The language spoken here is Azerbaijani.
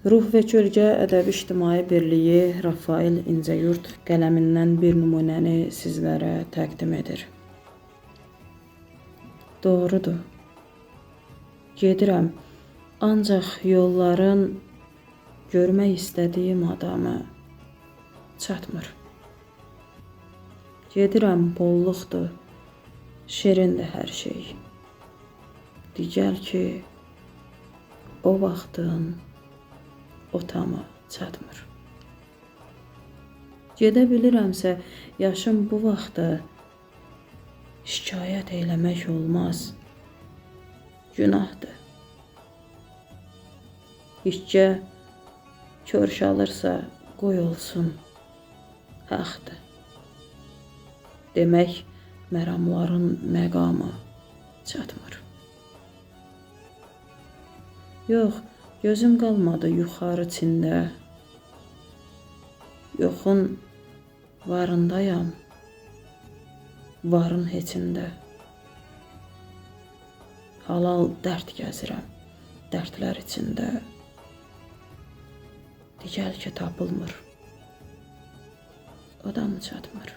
Ruh və Kölgə Ədəbi-İctimai Birliyi Rafael İncəyurt qələmindən bir nümunəni sizlərə təqdim edir. Doğrudur. Gedirəm, ancaq yolların görmək istədiyim adamı çatmır. Gedirəm, bolluqdur, şirindir hər şey. Digəl ki, o vaxtın o tamı çatmır. Gedə bilirəmsə, yaşım bu vaxtı şikayət eləmək olmaz. Günahdır. İşcə körşalırsa qoy olsun, haqdır. Demək, məramların məqamı çatmır. Yox, gözüm qalmadı yuxarı Çində. Yoxun varındayam, varın heçində. Halal dərd gəzirəm, dərdlər içində. Digəl ki tapılmır, o da mı çatmır?